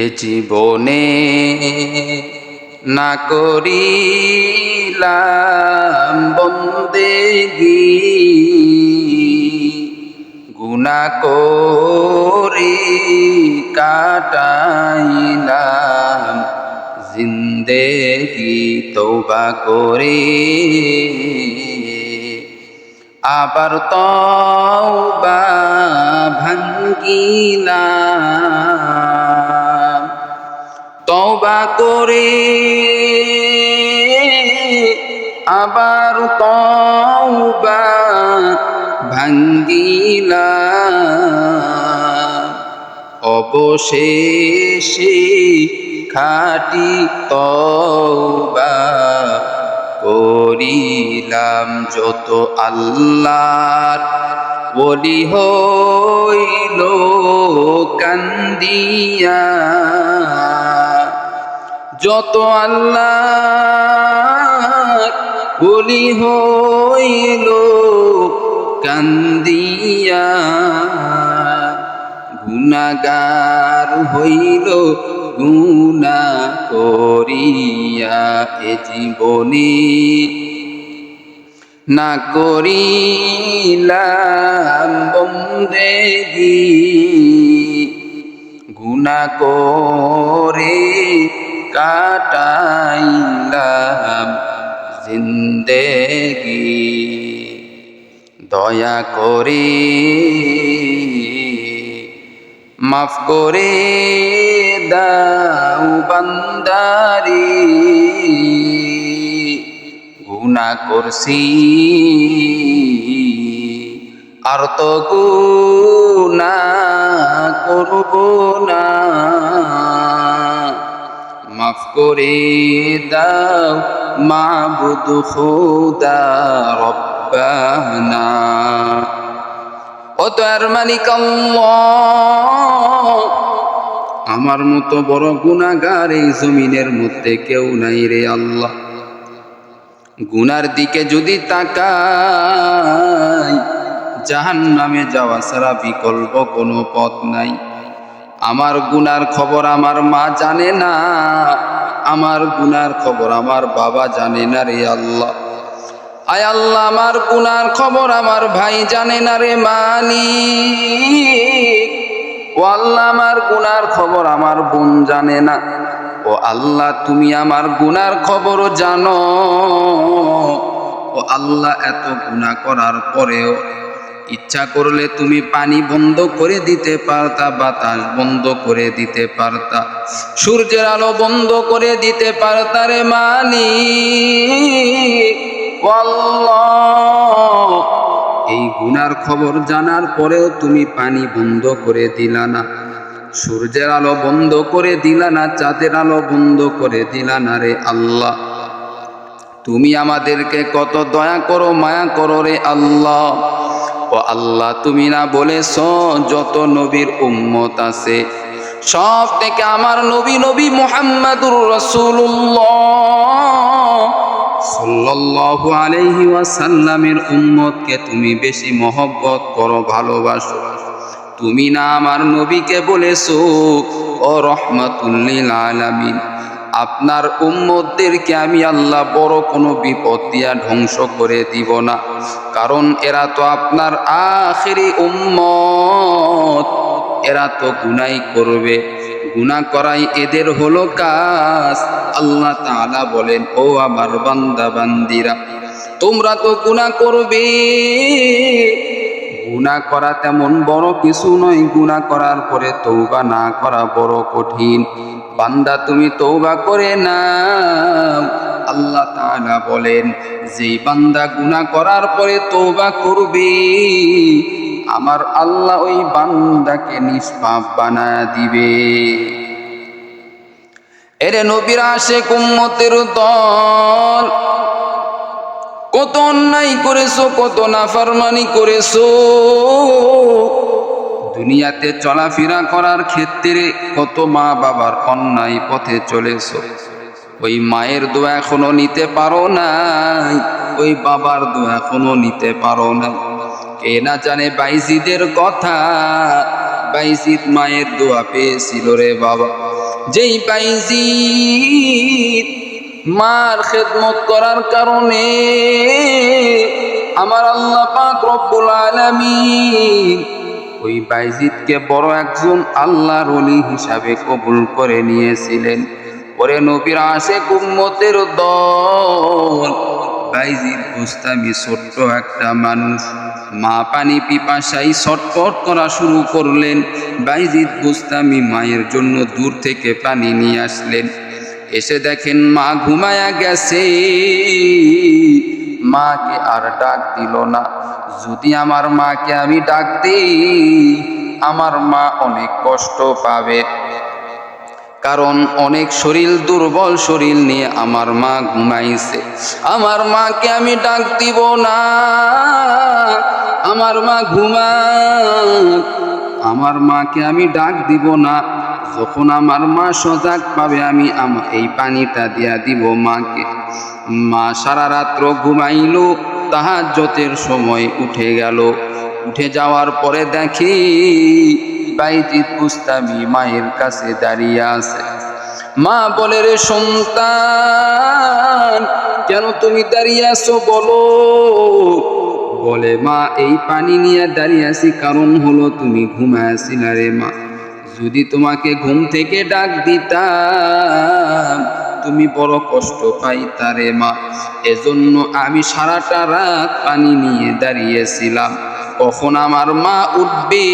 এ জীবনে না করিলাম বন্দেগী, গুনাহ করে কাটাইলাম জিন্দেগি। তওবা করে আবার তওবা ভাঙ্গিলাম, তওবা করে আবার তওবা ভাঙ্গিলাম। অবশেষে খাঁটি তওবা করিলাম। যত আল্লাহর ওলি হইল কান্দিয়া, যত আল্লাহর ওলি হইল কান্দিয়া, গুনাহগার হইল গুনাহ করিয়া। এ জীবনে না করিলাম বন্দেগী, গুনাহ করে কাটাইলাম জিন্দেগি। দয়া করে মাফ করে দাও বান্দারি, গুনাহ করছি আর তো গুনাহ করব না। মাফ করে দাও মাবুদ খোদা রব্বানা। ও দয়ার মালিক আল্লাহ, আমার মতো বড় গুনাহগার এই জমিনের মধ্যে কেউ নাই রে আল্লাহ। গুনার দিকে যদি তাকাই, জাহান্নামে যাওয়া ছাড়া বিকল্প কোনো পথ নাই। আমার গুনার খবর আমার মা জানে না, আমার গুনার খবর আমার বাবা জানে না রে আল্লাহ। আয় আল্লাহ, আমার গুনার খবর আমার ভাই জানে না রে মালিক। ও আল্লাহ, আমার গুনার খবর আমার বোন জানে না। ও আল্লাহ, তুমি আমার গুনার খবর জানো। ও আল্লাহ, এত গুনাহ করার পরেও ইচ্ছা করলে তুমি পানি বন্ধ করে দিতে পারতা, বাতাস বন্ধ করে দিতে পারতা, সূর্যের আলো বন্ধ করে দিতে পারতা রে মালিক। ও আল্লাহ, এই গুনার খবর জানার পরেও তুমি পানি বন্ধ করে দিলা না, সূর্যের আলো বন্ধ করে দিলা না, চাঁদের আলো বন্ধ করে দিলা না রে আল্লাহ। তুমি আমাদেরকে কত দয়া করো, মায়া করো রে আল্লাহ। ও আল্লাহ, তুমি না বলেছ যত নবীর উম্মত আছে সব থেকে আমার নবী মুহাম্মাদুর রাসূলুল্লাহ সাল্লাল্লাহু আলাইহি ওয়াসাল্লামের উম্মতকে তুমি বেশি মহব্বত করো, ভালোবাসো। তুমি না আমার নবীকে বলেছো ও রহমাতুল লিল আলামিন, আপনার উম্মতদেরকে আমি আল্লাহ বড় কোনো বিপদ দিয়া ধ্বংস করে দিব না, কারণ এরা তো আপনার আখিরি উম্মত, এরা তো গুনাহ করবে, গুনাহ করাই এদের হলো কাজ। আল্লাহ তাআলা বলেন, ও আমার বান্দা বান্দিরা, তোমরা তো গুনাহ করবে। গুনাহ করা তেমন বড় কিছু নয়, গুনাহ করার পরে তওবা না করা বড় কঠিন। বান্দা তুমি তওবা করে নাও। আল্লাহ তাআলা বলেন, যেই বান্দা গুনাহ করার পরে তওবা করবে, আমার আল্লাহ ওই বান্দাকে নিষ্পাপ বানায়া দিবে। এরে নবীর আশিক উম্মতের দল, কত অন্যায় করেছো, কত নাফরমানি করেছো, দুনিয়াতে চলাফেরা করার ক্ষেত্রে কত মা বাবার অন্যায় পথে চলেছো। ওই মায়ের দোয়া এখনো নিতে পারো নাই, ওই বাবার দোয়া এখনো নিতে পারো না। কে না জানে বাইজিদের কথা, বাইজিদ মায়ের দোয়া পেয়েছিল রে বাবা। যেই বাইজিদ মার খেদমত করার কারণে আমার আল্লাহ পাক রব্বুল আলামিন ওই বাইজিদকে বড় একজন আল্লাহর ওলি হিসাবে কবুল করে নিয়েছিলেন। ওরে নবীর আশিক উম্মতের দল, বাইজিদ বুস্তামি ছোট্ট একটা মানুষ, মা পানি পিপাসায় ছটফট করা শুরু করলেন। বাইজিদ বুস্তামি মায়ের জন্য দূর থেকে পানি নিয়ে আসলেন। এসে দেখেন মা ঘুমায়া গেছে, মাকে আর ডাক দিল না। যদি আমার মাকে আমি ডাক দিই, আমার মা অনেক কষ্ট পাবে, কারণ অনেক শরীর দুর্বল শরীর নিয়ে আমার মা ঘুমাইছে। আমার মাকে আমি ডাক দিব না, আমার মা ঘুমাক, আমার মাকে আমি ডাক দিব না। যখন আমার মা সজাগ পাবে আমি এই পানিটা দিয়া দিব মাকে। মা সারা রাত্র ঘুমাইল, তাহাজ্জুদের সময় উঠে গেল। উঠে যাওয়ার পরে দেখি বাইজিদ বুস্তামি মায়ের কাছে দাঁড়িয়ে আছে। মা বলে, রে সন্তান, কেন তুমি দাঁড়িয়ে আছো বলো? বলে, মা এই পানি নিয়ে দাঁড়িয়ে আছি, কারণ হলো তুমি ঘুমায়াছিলা রে মা। যদি তোমাকে ঘুম থেকে ডাক দিতাম তুমি বড় কষ্ট পাইতা রে মা, এজন্য আমি সারাটা রাত পানি নিয়ে দাঁড়িয়েছিলাম। কখন আমার মা উঠবে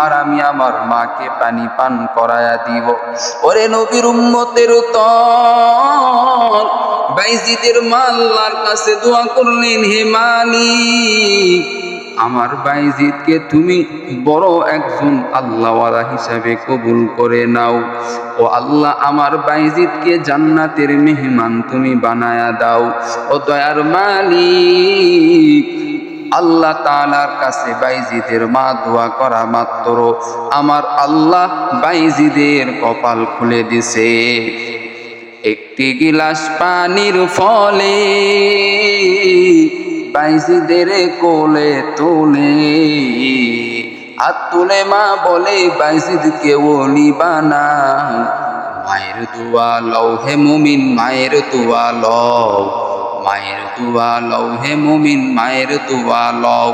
আর আমি আমার মাকে পানি পান করায়া দিব। ওরে নবীর উম্মতের দল, বাইজিদের মা আল্লাহর কাছে দোয়া করলেন, হে মালিক, আমার বাইজিদকে তুমি বড় একজন আল্লাহওয়ালা হিসাবে কবুল করে নাও। ও আল্লাহ, আমার বাইজিদকে জান্নাতের মেহমান তুমি বানায়া দাও। ও দয়ার মালিক, আল্লাহ তাআলার কাছে বাইজিদের মা দোয়া করা মাত্র আমার আল্লাহ বাইজিদের কপাল খুলে দিছে। একটি গিলাস পানির ফলে বাইজিদের কোলে তোলে, হাত তুলে মা বলে, বাইজিদকে ওলি বানাও। মায়ের দোয়া লও হে মুমিন, মায়ের দোয়া লও, মায়ের দোয়া লও হে মুমিন, মায়ের দোয়া লও।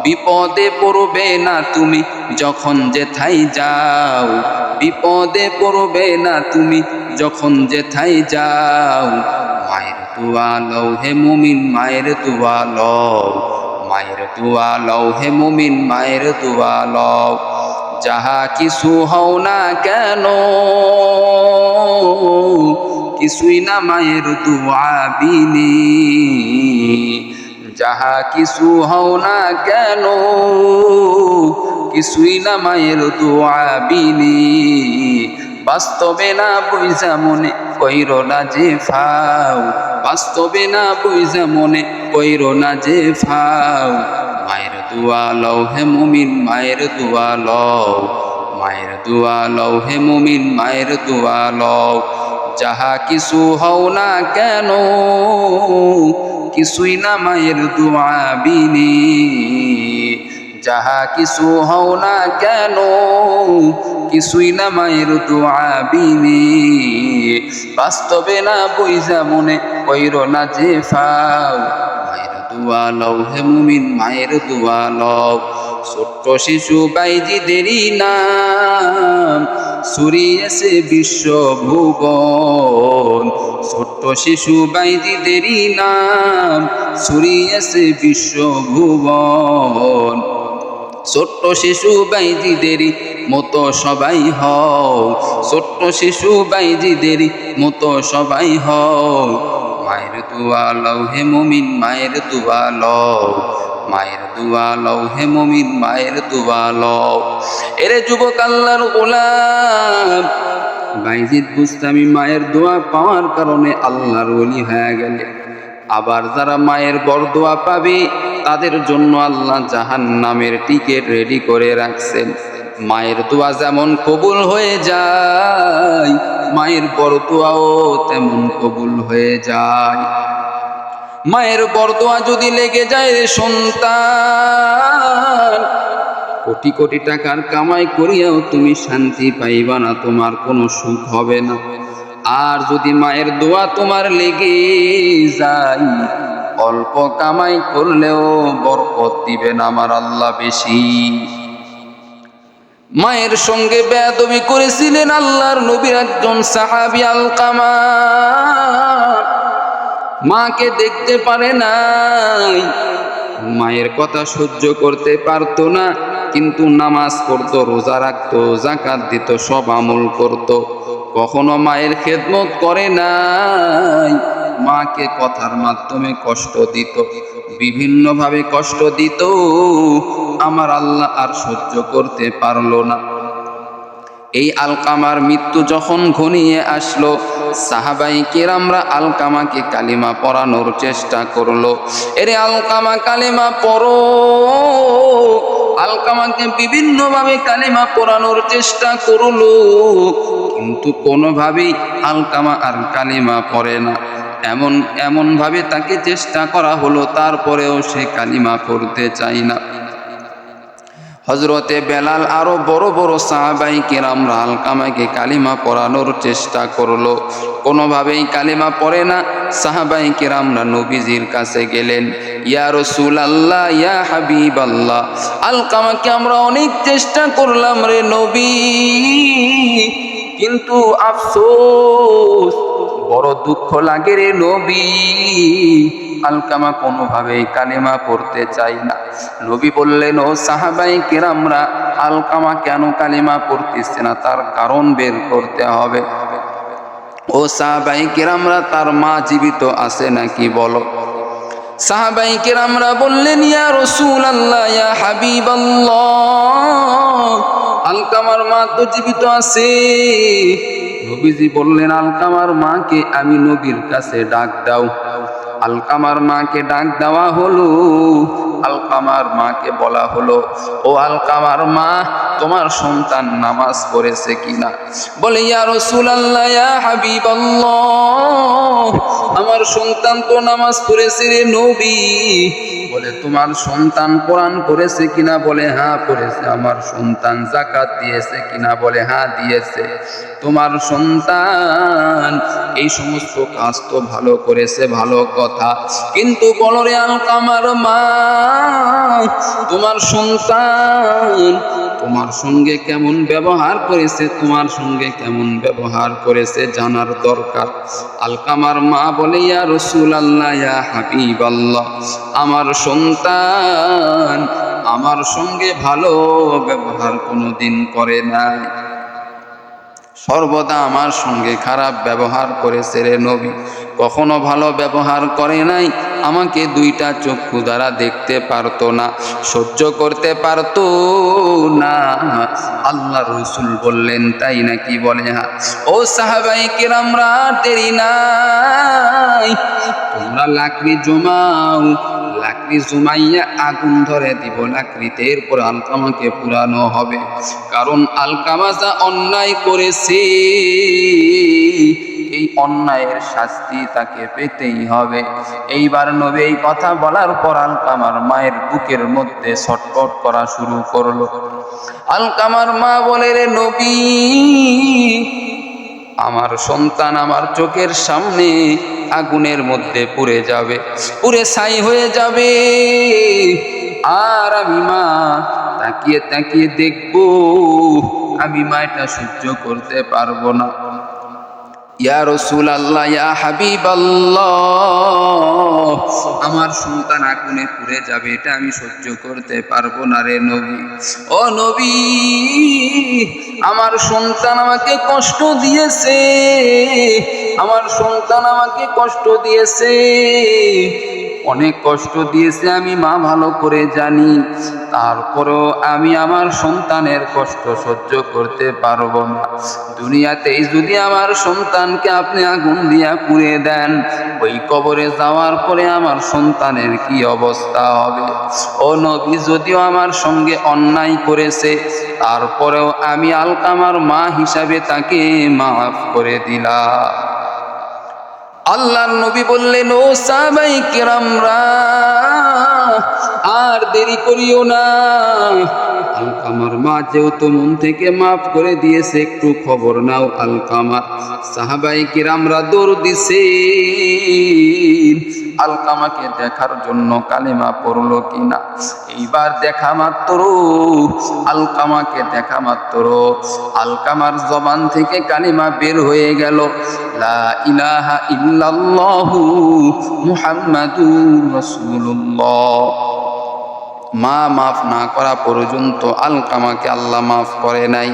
বিপদে পড়বে না তুমি যখন যেথায় যাও, বিপদে পড়বে না তুমি যখন যেথায় যাও। মায়ের দোয়া লও হে মুমিন, মায়ের দোয়া লও, মায়ের দোয়া লও হে মুমিন, মায়ের দোয়া লও। যাহা কিছু হও না কেন, কিছুই না মায়ের দোয়া বিনে। যাহা কিছু হও না কেন, কিছুই না মায়ের দোয়া বিনে। বাস্তবে না বুঝা মনে কইরো না যে ফাও, বাস্তবে না বুঝা মনে কইরো না যে ফাও। মায়ের দোয়া লও হে মুমিন, মায়ের দোয়া লও, মায়ের দোয়া লও হে মুমিন, মায়ের দোয়া লও। যাহা কিছু হও না কেন, কিছুই না মায়ের দোয়া বিনে। যাহা কিছু হও না কেন, কিছুই না মায়ের দোয়া বিনে। বাস্তবে না বুঝা মনে কইরো না যে ফাও। মায়ের দোয়া লও হে মুমিন, মায়ের দোয়া লও। ছোট্ট শিশু বাইজিদেরই নাম ছড়িয়েছে বিশ্ব ভুবন, ছোট্ট শিশু বাইজিদেরই নাম ছড়িয়েছে বিশ্ব ভুবন। ছোট্ট শিশু বাইজিদেরই মতো সবাই হও, ছোট্ট শিশু বাইজিদেরই মতো সবাই হও। মায়ের দোয়া লও হে মুমিন, মায়ের দোয়া লও, মায়ের দোয়া লও হে মুমিন, মায়ের দোয়া লও। এরে যুবক আল্লাহর গোলাম, বাইজিদ বুস্তামি মায়ের দোয়া পাওয়ার কারণে আল্লাহর ওলি হয়ে গেলে। আবার যারা মায়ের বরদোয়া পাবে তাদের জন্য আল্লাহ জাহান্নামের টিকিট রেডি করে রাখছেন। মায়ের দোয়া যেমন কবুল হয়ে যায়, মায়ের বরদোয়াও তেমন কবুল হয়ে যায়। মায়ের বরদোয়া যদি লেগে যায় রে সন্তান, কোটি কোটি টাকার কামাই করিয়াও তুমি শান্তি পাইবা না, তোমার কোনো সুখ হবে না। আর যদি মায়ের দোয়া তোমার লেগে যায়, অল্প কামাই করলেও বরকত দিবেন আমার আল্লাহ বেশি। মায়ের সঙ্গে বেয়াদবি করেছিলেন আল্লাহর নবীর একজন সাহাবী আলকামা। মাকে দেখতে পারে নাই, মায়ের কথা সহ্য করতে পারতো না, কিন্তু নামাজ পড়তো, রোজা রাখতো, যাকাত দিত, সব আমল করত, কখনো মায়ের খেদমত করে নাই। মাকে কথার মাধ্যমে কষ্ট দিত, বিভিন্নভাবে কষ্ট দিত। আমার আল্লাহ আর সহ্য করতে পারলো না। এই আলকামার মৃত্যু যখন ঘনিয়ে আসলো, সাহাবাই কেরামরা আলকামাকে কালিমা পড়ানোর চেষ্টা করলো। এরে আলকামা কালিমা পড়ো, আলকামাকে বিভিন্নভাবে কালিমা পড়ানোর চেষ্টা করলো, কিন্তু কোনোভাবেই আলকামা আর কালিমা পড়ে না। এমন ভাবে তাকে চেষ্টা করা হলো, তারপরেও সে কালিমা পড়তে চায় না। হযরতে বেলাল আরো বড় বড় সাহাবাই কেরামরা আলকামাকে কালিমা পড়ানোর চেষ্টা করলো, কোনোভাবেই কালিমা পড়ে না। সাহাবাই কেরামরা নবীজির কাছে গেলেন, ইয়া রাসূলুল্লাহ, ইয়া হাবিবাল্লাহ, আলকামাকে আমরা অনেক চেষ্টা করলাম রে নবী, কিন্তু আফসোস, বড় দুঃখ লাগে রে নবী, আলকামা কোনোভাবেই কালিমা পড়তে চাই না। নবী বললেন, ও সাহাবাই কেরামরা, আলকামা কেন কালিমা পড়তেছে না তার কারণ বের করতে হবে। ও সাহাবাই কেরামরা, তার মা জীবিত আছে নাকি বলো। সাহাবাই কেরামরা বললেন, ইয়া রাসূলুল্লাহ, ইয়া হাবিবাল্লাহ, আলকামার মা তো জীবিত আছে। নবীজি বললেন, আলকামার মাকে আমি নবীর কাছে ডাক দাও। আলকামার মাকে ডাক দেওয়া হলো। আলকামার মাকে বলা হলো, ও আলকামার মা, তোমার সন্তান নামাজ পড়েছে কিনা? বলে, ইয়া রাসূলুল্লাহ, ইয়া হাবিবাল্লাহ, আমার সন্তান তো নামাজ পড়েছে রে নবী। বলে, তোমার সন্তান কোরআন পড়েছে কিনা? বলে, হ্যাঁ পড়েছে। আমার সন্তান যাকাত দিয়েছে কিনা? বলে, হ্যাঁ দিয়েছে। তোমার সন্তান এই সমস্ত কাজ তো ভালো করেছে, ভালো কথা, কিন্তু বলো রে আলকামার মা, তোমার সন্তান তোমার সঙ্গে কেমন ব্যবহার করেছে, তোমার সঙ্গে কেমন ব্যবহার করেছে জানার দরকার। আলকামার মা বলে, ইয়া রাসূলুল্লাহ, ইয়া হাবিবাল্লাহ, আমার সন্তান আমার সঙ্গে ভালো ব্যবহার কোনোদিন করে নাই, সর্বদা আমার সঙ্গে খারাপ ব্যবহার করেছে রে নবী, কখনো ভালো ব্যবহার করে নাই। আমাকে দুইটা চক্ষু দ্বারা দেখতে পারতো না, সহ্য করতে পারতো না। আল্লাহ রাসূল বললেন, তাই নাকি? বলে, হ্যাঁ। ও সাহাবায়ে কেরামরা, দেরি নাই, তোমরা লাকড়ি জমাও, লাকড়ি জমাইয়া আগুন ধরে দিব লাকড়িতে, এরপর আলকামাকে পুরানো হবে। কারণ আলকামা যা অন্যায় করেছে, এই অন্যায়ের শাস্তি তাকে পেতেই হবে। এইবার নবী এই কথা বলার পর আলকামার মায়ের বুকের মধ্যে ছটফট করা শুরু করলো। আলকামার মা বলে, রে নবী, আমার সন্তান আমার চোখের সামনে আগুনের মধ্যে পুড়ে যাবে, পুড়ে ছাই হয়ে যাবে, আর আমি মা তাকিয়ে তাকিয়ে দেখবো, আমি মা এটা সহ্য করতে পারবো না। ইয়া রাসূলুল্লাহ, ইয়া হাবিবাল্লাহ, আমার সন্তান আগুনে পুড়ে যাবে, এটা আমি সহ্য করতে পারবো না রে নবী। ও নবী, আমার সন্তান আমাকে কষ্ট দিয়েছে, আমার সন্তান আমাকে কষ্ট দিয়েছে, অনেক কষ্ট দিয়েছে, আমি মা ভালো করে জানি, তারপরেও আমি আমার সন্তানের কষ্ট সহ্য করতে পারবো না। দুনিয়াতেই যদি আমার সন্তানকে আপনি আগুন দিয়া পুড়িয়ে দেন, ওই কবরে যাওয়ার পরে আমার সন্তানের কি অবস্থা হবে? ও নবী, যদিও আমার সঙ্গে অন্যায় করেছে, তারপরেও আমি আলকামার মা হিসাবে তাকে মাফ করে দিলাম। আল্লাহর নবী বললেন, ও সাহাবায়ে কেরামরা, আর দেরি করিও না, আলকামার মা যেহেতু মন থেকে মাফ করে দিয়েছে, একটু খবর নাও আলকামা। সাহাবায়ে কিরামরা দৌড় দিছে আলকামাকে দেখার জন্য কালেমা পড়লো কিনা। এইবার দেখা মাত্র, আলকামাকে দেখা মাত্র আলকামার জবান থেকে কালিমা বের হয়ে গেল, লা ইলাহা ইল্লাল্লাহু মুহাম্মাদুর রাসূলুল্লাহ। মা মাফ না করা পর্যন্ত আলকামাকে আল্লাহ মাফ করে নাই।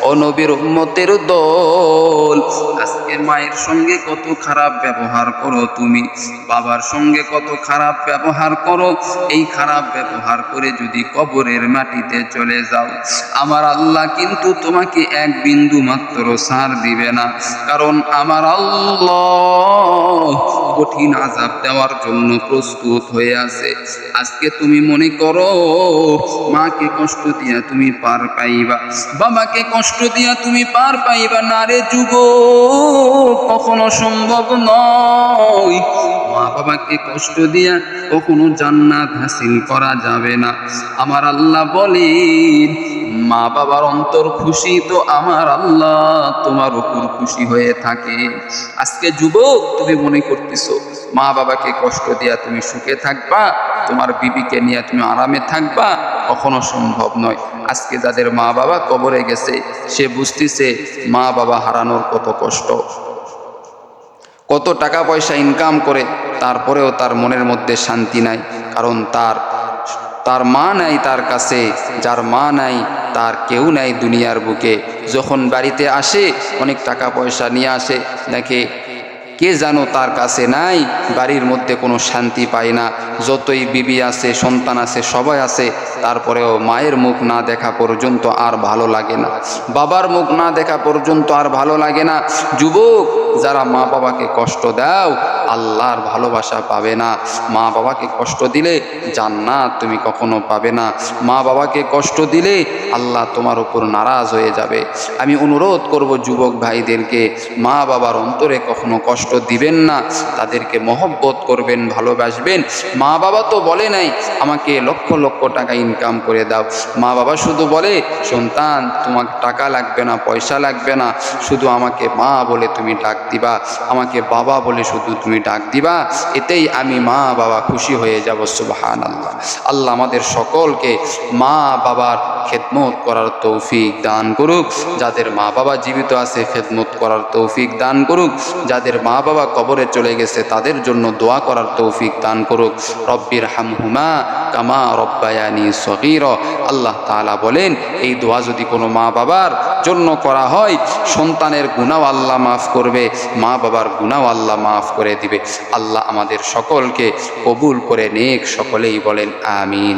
ও নবীর উম্মতের দল, আজকে মায়ের সঙ্গে কত খারাপ ব্যবহার করো তুমি, বাবার সঙ্গে কত খারাপ ব্যবহার করো। এই খারাপ ব্যবহার করে যদি কবরের মাটিতে চলে যাও, আমার আল্লাহ কিন্তু তোমাকে এক বিন্দু মাত্র ছাড় দিবে না। কারণ আমার আল্লাহ কঠিন আযাব দেওয়ার জন্য প্রস্তুত হয়ে আছে। আজকে তুমি মনে করো মাকে কষ্ট দিয়া তুমি পার পাইবা, বাবাকে কষ্ট দিয়া তুমি পার পাইবা না রে যুবক, কখনো সম্ভব নয়। মা বাবাকে কষ্ট দিয়া কখনো জান্নাত হাসিল করা যাবে না। আমার আল্লাহ বলেন, মা বাবার অন্তর খুশি তো আমার আল্লাহ তোমার উপর খুশি হয়ে থাকে। আজকে যুবক তুমি মনে করতেছো মা বাবাকে কষ্ট দিয়া তুমি সুখে থাকবা, তোমার বিবিকে নিয়ে তুমি আরামে থাকবা, কখনো সম্ভব নয়। আজকে যাদের মা বাবা কবরে গেছে সে বুঝতেছে মা বাবা হারানোর কত কষ্ট। কত টাকা পয়সা ইনকাম করে তারপরেও তার মনের মধ্যে শান্তি নাই, কারণ তার মা নাই তার কাছে। যার মা নাই তার কেউ নাই দুনিয়ার বুকে। যখন বাড়িতে আসে অনেক টাকা পয়সা নিয়ে আসে, দেখে কে জানো তার কাছে নাই, বাড়ির মধ্যে কোনো শান্তি পায় না। যতই বিবি আছে, সন্তান আছে, সবাই আছে, তারপরেও মায়ের মুখ না দেখা পর্যন্ত আর ভালো লাগে না, বাবার মুখ না দেখা পর্যন্ত আর ভালো লাগে না। যুবক, যারা মা বাবাকে কষ্ট দাও আল্লাহর ভালোবাসা পাবে না। মা বাবাকে কষ্ট দিলে জান্নাত তুমি কখনো পাবে না। মা বাবাকে কষ্ট দিলে আল্লাহ তোমার উপর নারাজ হয়ে যাবে। আমি অনুরোধ করব যুবক ভাইদেরকে, মা বাবার অন্তরে কখনো কষ্ট দিবেন না, তাদেরকে মহব্বত করবেন, ভালোবাসবেন। মা বাবা তো বলে নাই আমাকে লক্ষ লক্ষ টাকা ইনকাম করে দাও। মা বাবা শুধু বলে, সন্তান তোমার টাকা লাগবে না, পয়সা লাগবে না, শুধু আমাকে মা বলে তুমি ডাক দিবা, আমাকে বাবা বলে শুধু তুমি ডাক দিবা, এতেই আমি মা বাবা খুশি হয়ে যাব। সুবহানাল্লাহ। আল্লাহ আমাদের সকলকে মা বাবার খেদমত করার তৌফিক দান করুক। যাদের মা বাবা জীবিত আছে খেদমত করার তৌফিক দান করুক। যাদের মা বাবা কবরে চলে গেছে তাদের জন্য দোয়া করার তৌফিক দান করুক। রব্বির হামহুমা কামা রব্বায়ানি সগীরা। আল্লাহ তাআলা বলেন, এই দোয়া যদি কোনো মা বাবার জন্য করা হয়, সন্তানের গুনাহ আল্লাহ মাফ করবে, মা বাবার গুনাহ আল্লাহ মাফ করে দিবে। আল্লাহ আমাদের সকলকে কবুল করে নেক। সকলেই বলেন আমিন।